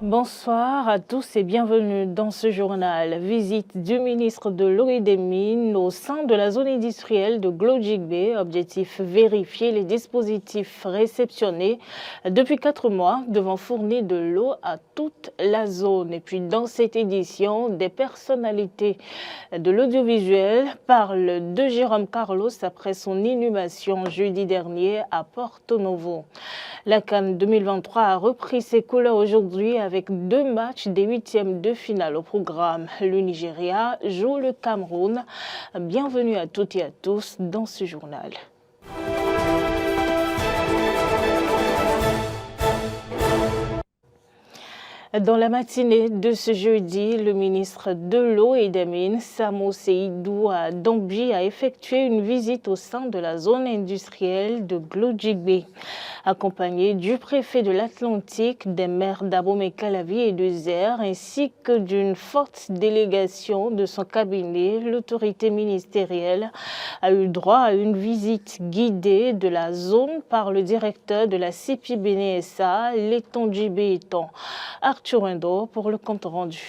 Bonsoir à tous et bienvenue dans ce journal. Visite du ministre de l'Eau et des Mines au sein de la zone industrielle de Glodjigbe. Objectif vérifier les dispositifs réceptionnés depuis 4 mois devant fournir de l'eau à toute la zone. Et puis dans cette édition, des personnalités de l'audiovisuel parlent de Jérôme Carlos après son inhumation jeudi dernier à Porto Novo. La CAN 2023 a repris ses couleurs aujourd'hui avec 2 matchs des 8e de finale au programme. Le Nigeria joue le Cameroun. Bienvenue à toutes et à tous dans ce journal. Dans la matinée de ce jeudi, le ministre de l'Eau et des Mines, Samo Seydou Dambi, a effectué une visite au sein de la zone industrielle de Glodjigbe. Accompagné du préfet de l'Atlantique, des maires d'Abomey-Calavi et de Zer, ainsi que d'une forte délégation de son cabinet, l'autorité ministérielle a eu droit à une visite guidée de la zone par le directeur de la CIPI BNSA, Letondjibé étant Arthur Indo pour le compte rendu.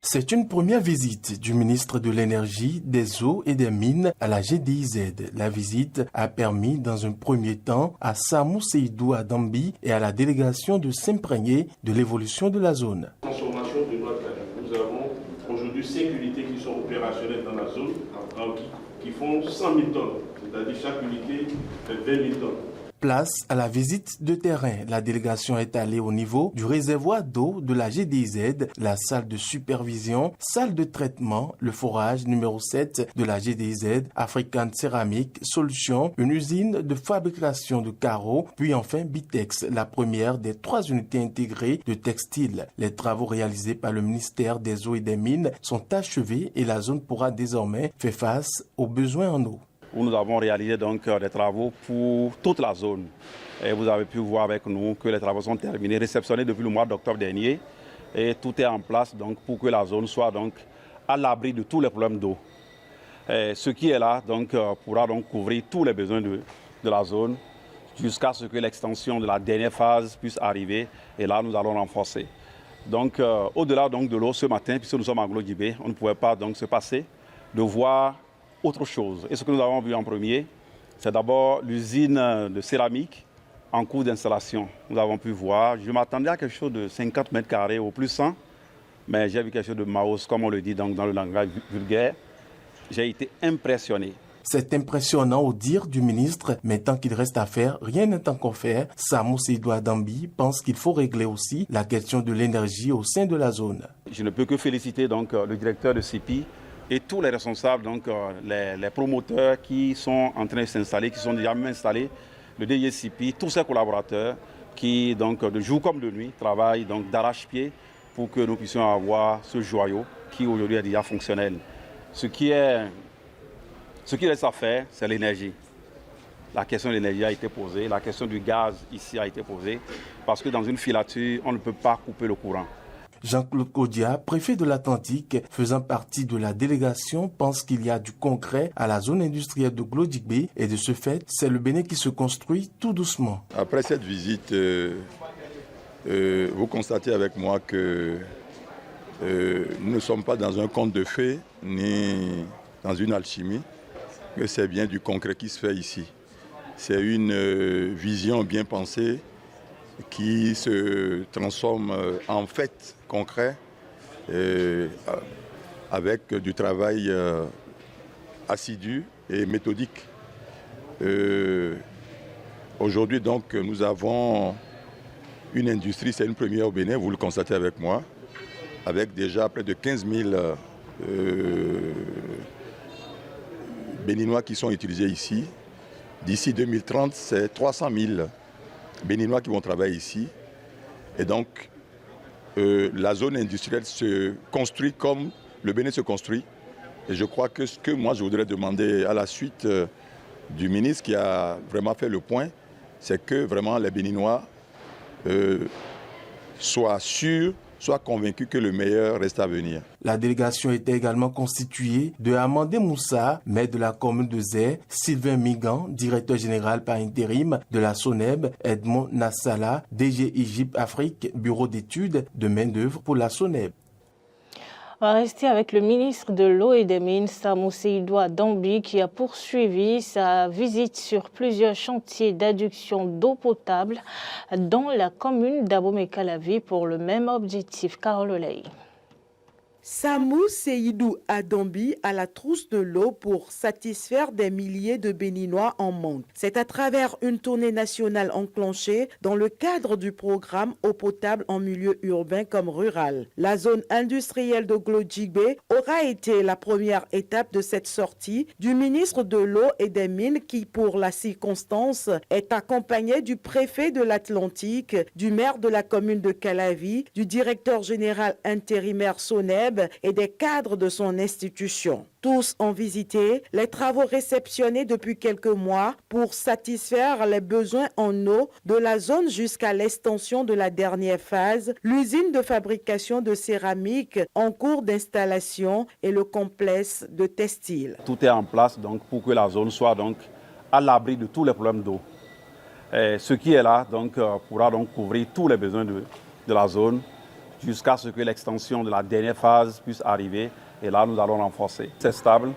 C'est une première visite du ministre de l'Énergie, des Eaux et des Mines à la GDIZ. La visite a permis dans un premier temps à Samo Seydou Dambi et à la délégation de s'imprégner de l'évolution de la zone. Transformation de notre canal. Nous avons aujourd'hui 5 unités qui sont opérationnelles dans la zone, qui font 100 000 tonnes, c'est-à-dire chaque unité fait 20 000 tonnes. Place à la visite de terrain. La délégation est allée au niveau du réservoir d'eau de la GDIZ, la salle de supervision, salle de traitement, le forage numéro 7 de la GDIZ, African Céramique, Solutions, une usine de fabrication de carreaux, puis enfin Bitex, la première des 3 unités intégrées de textile. Les travaux réalisés par le ministère des Eaux et des Mines sont achevés et la zone pourra désormais faire face aux besoins en eau. Où nous avons réalisé donc des travaux pour toute la zone. Et vous avez pu voir avec nous que les travaux sont terminés, réceptionnés depuis le mois d'octobre dernier. Et tout est en place donc, pour que la zone soit donc, à l'abri de tous les problèmes d'eau. Ce qui est là donc, pourra donc couvrir tous les besoins de la zone jusqu'à ce que l'extension de la dernière phase puisse arriver. Et là, nous allons renforcer. Donc, au-delà donc, de l'eau, ce matin, puisque nous sommes à Glodjigbe, on ne pouvait pas donc, se passer de voir autre chose. Et ce que nous avons vu en premier, c'est d'abord l'usine de céramique en cours d'installation. Nous avons pu voir, je m'attendais à quelque chose de 50 mètres carrés au plus 100, mais j'ai vu quelque chose de Maos, comme on le dit donc, dans le langage vulgaire. J'ai été impressionné. C'est impressionnant au dire du ministre, mais tant qu'il reste à faire, rien n'est encore fait. Samo Seydou Dambi pense qu'il faut régler aussi la question de l'énergie au sein de la zone. Je ne peux que féliciter donc, le directeur de CIPI et tous les responsables, donc les promoteurs qui sont en train de s'installer, qui sont déjà même installés, le DICP, tous ses collaborateurs qui, donc, de jour comme de nuit, travaillent donc d'arrache-pied pour que nous puissions avoir ce joyau qui aujourd'hui est déjà fonctionnel. Ce qui reste à faire, c'est l'énergie. La question de l'énergie a été posée, la question du gaz ici a été posée, parce que dans une filature, on ne peut pas couper le courant. Jean-Claude Kodia, préfet de l'Atlantique, faisant partie de la délégation, pense qu'il y a du concret à la zone industrielle de Glodjigbe et de ce fait, c'est le Bénin qui se construit tout doucement. Après cette visite, vous constatez avec moi que nous ne sommes pas dans un conte de fées ni dans une alchimie, que c'est bien du concret qui se fait ici. C'est une vision bien pensée qui se transforme en fait concret avec du travail assidu et méthodique. Aujourd'hui donc nous avons une industrie, c'est une première au Bénin, vous le constatez avec moi, avec déjà près de 15 000 Béninois qui sont utilisés ici. D'ici 2030, c'est 300 000 Béninois qui vont travailler ici. Et donc, la zone industrielle se construit comme le Bénin se construit. Et je crois que ce que moi je voudrais demander à la suite du ministre qui a vraiment fait le point, c'est que vraiment les Béninois soient sûrs soient convaincus que le meilleur reste à venir. La délégation était également constituée de Amandé Moussa, maire de la commune de Zé, Sylvain Migan, directeur général par intérim de la SONEB, Edmond Nassala, DG Égypte Afrique, bureau d'études de main-d'œuvre pour la SONEB. On va rester avec le ministre de l'Eau et des Mines, Samou Seydou Adambi, qui a poursuivi sa visite sur plusieurs chantiers d'adduction d'eau potable dans la commune d'Abomey-Calavi pour le même objectif. Carole Oley. Samou Seydou Adambi à la trousse de l'eau pour satisfaire des milliers de Béninois en manque. C'est à travers une tournée nationale enclenchée dans le cadre du programme eau potable en milieu urbain comme rural. La zone industrielle de Glodjigbe aura été la première étape de cette sortie du ministre de l'Eau et des Mines qui, pour la circonstance, est accompagné du préfet de l'Atlantique, du maire de la commune de Calavi, du directeur général intérimaire SONEB et des cadres de son institution. Tous ont visité les travaux réceptionnés depuis quelques mois pour satisfaire les besoins en eau de la zone jusqu'à l'extension de la dernière phase, l'usine de fabrication de céramique en cours d'installation et le complexe de textile. Tout est en place donc, pour que la zone soit donc, à l'abri de tous les problèmes d'eau. Ce qui est là donc, pourra donc couvrir tous les besoins de la zone, jusqu'à ce que l'extension de la dernière phase puisse arriver. Et là, nous allons renforcer. C'est stable.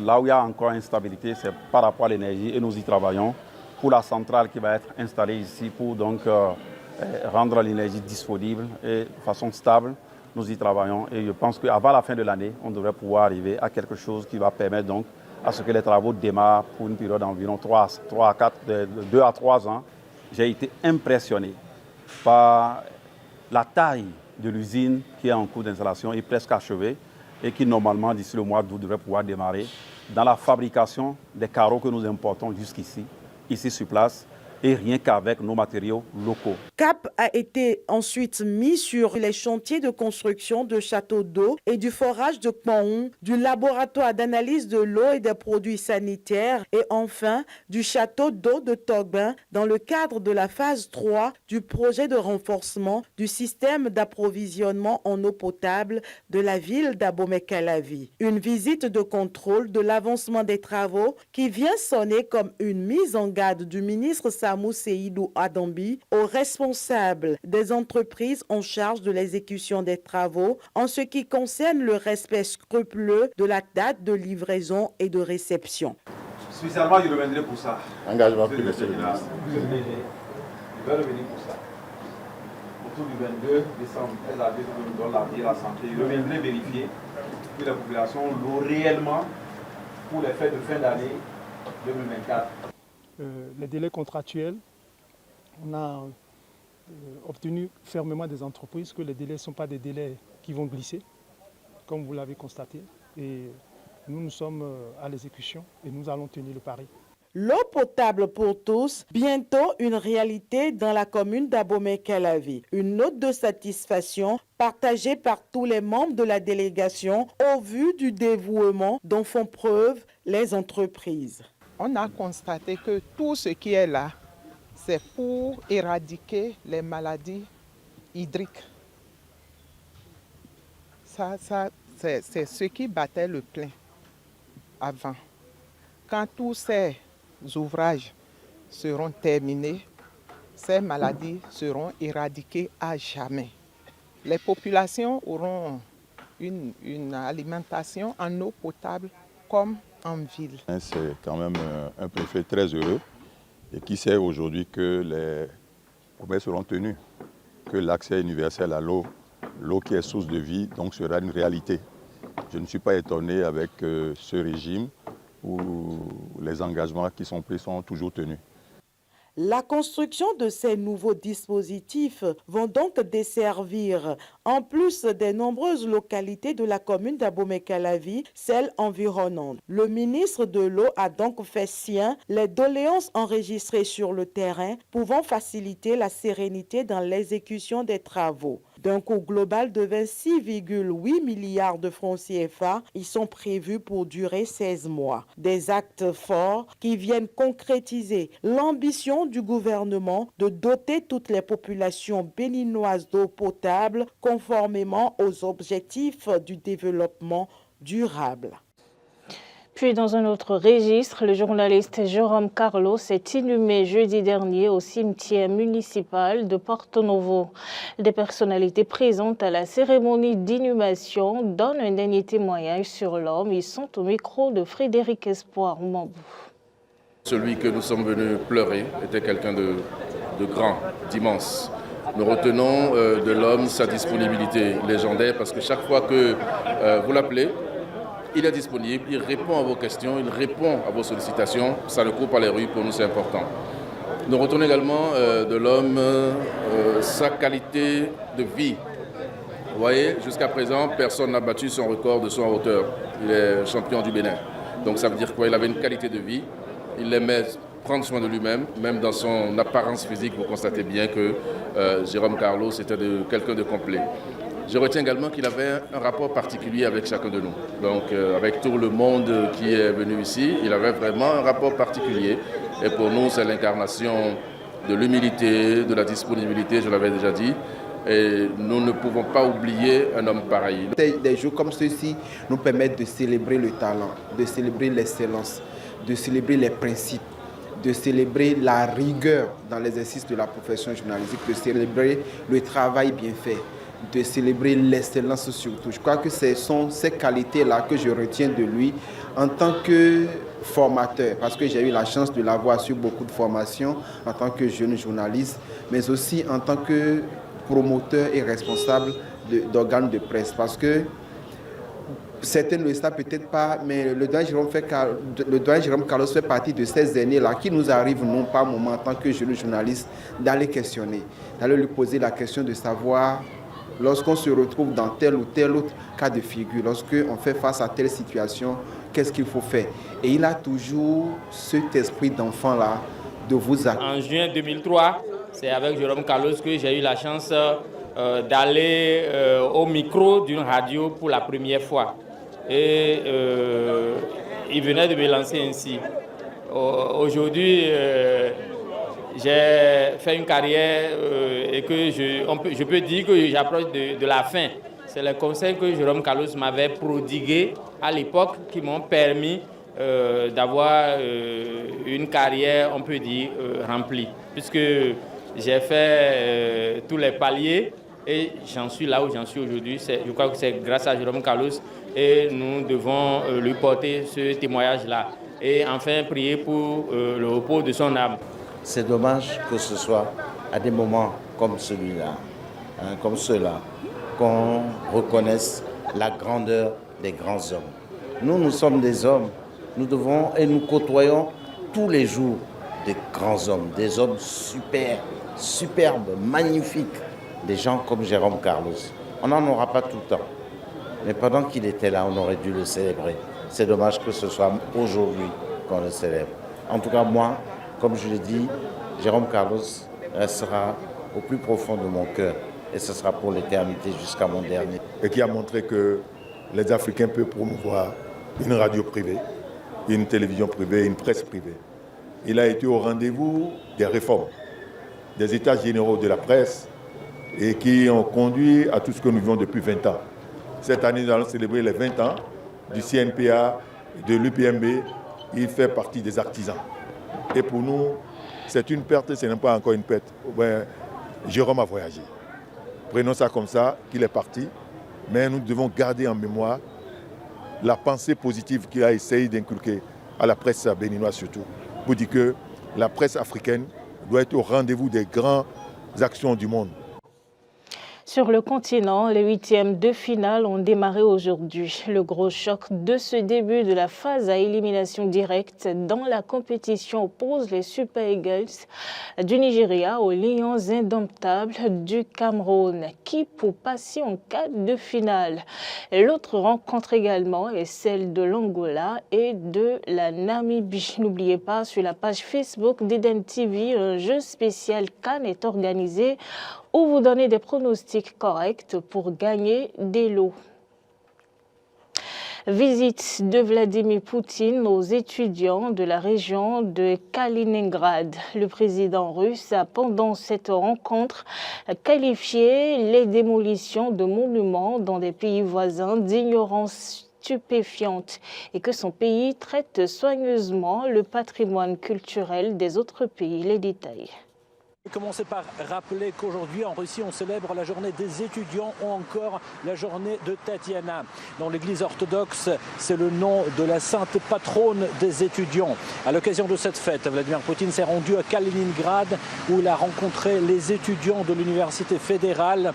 Là où il y a encore instabilité, c'est par rapport à l'énergie et nous y travaillons pour la centrale qui va être installée ici pour donc, rendre l'énergie disponible et de façon stable. Nous y travaillons et je pense qu'avant la fin de l'année, on devrait pouvoir arriver à quelque chose qui va permettre donc à ce que les travaux démarrent pour une période d'environ 2 à 3 ans. J'ai été impressionné par la taille de l'usine qui est en cours d'installation est presque achevée et qui normalement d'ici le mois d'août devrait pouvoir démarrer dans la fabrication des carreaux que nous importons jusqu'ici, ici sur place, et rien qu'avec nos matériaux locaux. Cap a été ensuite mis sur les chantiers de construction de châteaux d'eau et du forage de Kpaon, du laboratoire d'analyse de l'eau et des produits sanitaires et enfin du château d'eau de Togbin dans le cadre de la phase 3 du projet de renforcement du système d'approvisionnement en eau potable de la ville d'Abomey-Calavi. Une visite de contrôle de l'avancement des travaux qui vient sonner comme une mise en garde du ministre Samou Seydou Adambi aux responsables des entreprises en charge de l'exécution des travaux en ce qui concerne le respect scrupuleux de la date de livraison et de réception. Spécialement, je reviendrai pour ça. Engagement pris, monsieur le ministre. Je vais revenir pour ça. Autour du 22 décembre, très à nous donne la vie et la santé. Je reviendrai vérifier que la population l'eau réellement pour les fêtes de fin d'année 2024. Les délais contractuels, on a obtenu fermement des entreprises que les délais ne sont pas des délais qui vont glisser, comme vous l'avez constaté. Et nous sommes à l'exécution et nous allons tenir le pari. L'eau potable pour tous, bientôt une réalité dans la commune d'Abomey-Calavi. Une note de satisfaction partagée par tous les membres de la délégation au vu du dévouement dont font preuve les entreprises. On a constaté que tout ce qui est là, c'est pour éradiquer les maladies hydriques. Ça c'est ce qui battait le plein avant. Quand tous ces ouvrages seront terminés, ces maladies seront éradiquées à jamais. Les populations auront une alimentation en eau potable comme en ville. C'est quand même un préfet très heureux et qui sait aujourd'hui que les promesses seront tenues, que l'accès universel à l'eau qui est source de vie, donc sera une réalité. Je ne suis pas étonné avec ce régime où les engagements qui sont pris sont toujours tenus. La construction de ces nouveaux dispositifs vont donc desservir, en plus des nombreuses localités de la commune d'Abomey-Calavi, celles environnantes. Le ministre de l'Eau a donc fait sien les doléances enregistrées sur le terrain, pouvant faciliter la sérénité dans l'exécution des travaux. D'un coût global de 26,8 milliards de francs CFA, ils sont prévus pour durer 16 mois. Des actes forts qui viennent concrétiser l'ambition du gouvernement de doter toutes les populations béninoises d'eau potable conformément aux objectifs du développement durable. Puis dans un autre registre, le journaliste Jérôme Carlos est inhumé jeudi dernier au cimetière municipal de Porto Novo. Des personnalités présentes à la cérémonie d'inhumation donnent un dernier témoignage sur l'homme. Ils sont au micro de Frédéric Espoir Mambou. Celui que nous sommes venus pleurer était quelqu'un de grand, d'immense. Nous retenons de l'homme sa disponibilité légendaire parce que chaque fois que vous l'appelez, il est disponible, il répond à vos questions, il répond à vos sollicitations. Ça ne court pas les rues, pour nous c'est important. Nous retenons également de l'homme sa qualité de vie. Vous voyez, jusqu'à présent, personne n'a battu son record de son hauteur. Il est champion du Bénin. Donc ça veut dire quoi? Il avait une qualité de vie, il aimait prendre soin de lui-même, même dans son apparence physique, vous constatez bien que Jérôme Carlos était quelqu'un de complet. Je retiens également qu'il avait un rapport particulier avec chacun de nous. Donc avec tout le monde qui est venu ici, il avait vraiment un rapport particulier. Et pour nous, c'est l'incarnation de l'humilité, de la disponibilité, je l'avais déjà dit. Et nous ne pouvons pas oublier un homme pareil. Des jours comme ceux-ci nous permettent de célébrer le talent, de célébrer l'excellence, de célébrer les principes, de célébrer la rigueur dans l'exercice de la profession journalistique, de célébrer le travail bien fait, de célébrer l'excellence surtout. Je crois que ce sont ces qualités-là que je retiens de lui en tant que formateur, parce que j'ai eu la chance de l'avoir sur beaucoup de formations en tant que jeune journaliste, mais aussi en tant que promoteur et responsable d'organes de presse, parce que certains ne le savent peut-être pas, mais le doyen Jérôme Carlos fait partie de ces aînés-là qui nous arrivent non pas à un moment en tant que jeune journaliste d'aller questionner, d'aller lui poser la question de savoir lorsqu'on se retrouve dans tel ou tel autre cas de figure, lorsqu'on fait face à telle situation, qu'est-ce qu'il faut faire? Et il a toujours cet esprit d'enfant-là de vous accueillir. En juin 2003, c'est avec Jérôme Carlos que j'ai eu la chance d'aller au micro d'une radio pour la première fois. Et il venait de me lancer ainsi. Aujourd'hui, j'ai fait une carrière et que je peux dire que j'approche de la fin. C'est le conseil que Jérôme Carlos m'avait prodigué à l'époque qui m'ont permis d'avoir une carrière, on peut dire, remplie. Puisque j'ai fait tous les paliers et j'en suis là où j'en suis aujourd'hui. Je crois que c'est grâce à Jérôme Carlos et nous devons lui porter ce témoignage-là. Et enfin prier pour le repos de son âme. C'est dommage que ce soit à des moments comme celui-là, comme ceux-là, qu'on reconnaisse la grandeur des grands hommes. Nous sommes des hommes, nous devons et nous côtoyons tous les jours des grands hommes, des hommes superbes, magnifiques, des gens comme Jérôme Carlos. On n'en aura pas tout le temps, mais pendant qu'il était là, on aurait dû le célébrer. C'est dommage que ce soit aujourd'hui qu'on le célèbre. En tout cas, moi, comme je l'ai dit, Jérôme Carlos restera au plus profond de mon cœur et ce sera pour l'éternité jusqu'à mon dernier. Et qui a montré que les Africains peuvent promouvoir une radio privée, une télévision privée, une presse privée. Il a été au rendez-vous des réformes, des états généraux de la presse et qui ont conduit à tout ce que nous vivons depuis 20 ans. Cette année, nous allons célébrer les 20 ans du CNPA, de l'UPMB. Il fait partie des artisans. Et pour nous, c'est une perte, ce n'est pas encore une perte. Jérôme a voyagé. Prenons ça comme ça, qu'il est parti. Mais nous devons garder en mémoire la pensée positive qu'il a essayé d'inculquer à la presse béninoise surtout. Pour dire que la presse africaine doit être au rendez-vous des grandes actions du monde. Sur le continent, les huitièmes de finale ont démarré aujourd'hui. Le gros choc de ce début de la phase à élimination directe dans la compétition oppose les Super Eagles du Nigeria aux Lions indomptables du Cameroun, qui pour passer en quart de finale. L'autre rencontre également est celle de l'Angola et de la Namibie. N'oubliez pas, sur la page Facebook d'Eden TV, un jeu spécial CAN est organisé ou vous donner des pronostics corrects pour gagner des lots. Visite de Vladimir Poutine aux étudiants de la région de Kaliningrad. Le président russe a, pendant cette rencontre, qualifié les démolitions de monuments dans des pays voisins d'ignorance stupéfiante et que son pays traite soigneusement le patrimoine culturel des autres pays. Les détails. Commencer par rappeler qu'aujourd'hui en Russie on célèbre la journée des étudiants ou encore la journée de Tatiana. Dans l'église orthodoxe, c'est le nom de la sainte patronne des étudiants. À l'occasion de cette fête, Vladimir Poutine s'est rendu à Kaliningrad où il a rencontré les étudiants de l'université fédérale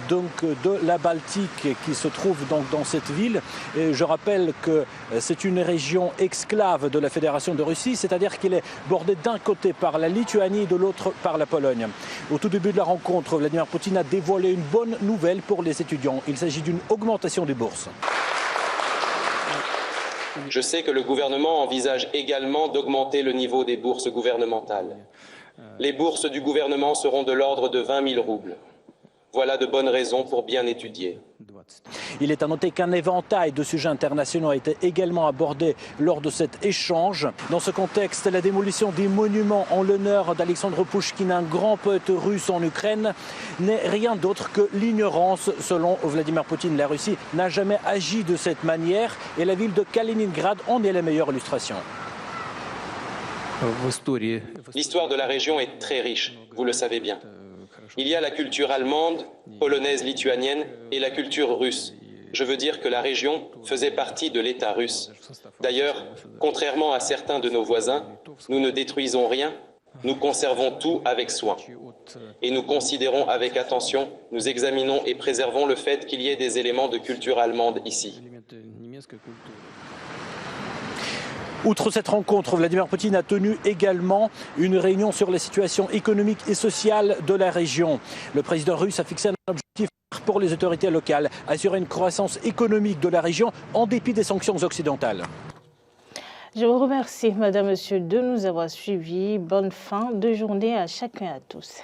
de la Baltique qui se trouve donc dans cette ville. Et je rappelle que c'est une région exclave de la Fédération de Russie, c'est-à-dire qu'il est bordé d'un côté par la Lituanie et de l'autre par la Pologne. Au tout début de la rencontre, Vladimir Poutine a dévoilé une bonne nouvelle pour les étudiants. Il s'agit d'une augmentation des bourses. Je sais que le gouvernement envisage également d'augmenter le niveau des bourses gouvernementales. Les bourses du gouvernement seront de l'ordre de 20 000 roubles. Voilà de bonnes raisons pour bien étudier. Il est à noter qu'un éventail de sujets internationaux a été également abordé lors de cet échange. Dans ce contexte, la démolition des monuments en l'honneur d'Alexandre Pouchkine, un grand poète russe en Ukraine, n'est rien d'autre que l'ignorance. Selon Vladimir Poutine, la Russie n'a jamais agi de cette manière et la ville de Kaliningrad en est la meilleure illustration. L'histoire de la région est très riche, vous le savez bien. Il y a la culture allemande, polonaise, lituanienne et la culture russe. Je veux dire que la région faisait partie de l'État russe. D'ailleurs, contrairement à certains de nos voisins, nous ne détruisons rien, nous conservons tout avec soin. Et nous considérons avec attention, nous examinons et préservons le fait qu'il y ait des éléments de culture allemande ici. Outre cette rencontre, Vladimir Poutine a tenu également une réunion sur la situation économique et sociale de la région. Le président russe a fixé un objectif pour les autorités locales, assurer une croissance économique de la région en dépit des sanctions occidentales. Je vous remercie, Madame, Monsieur, de nous avoir suivis. Bonne fin de journée à chacun et à tous.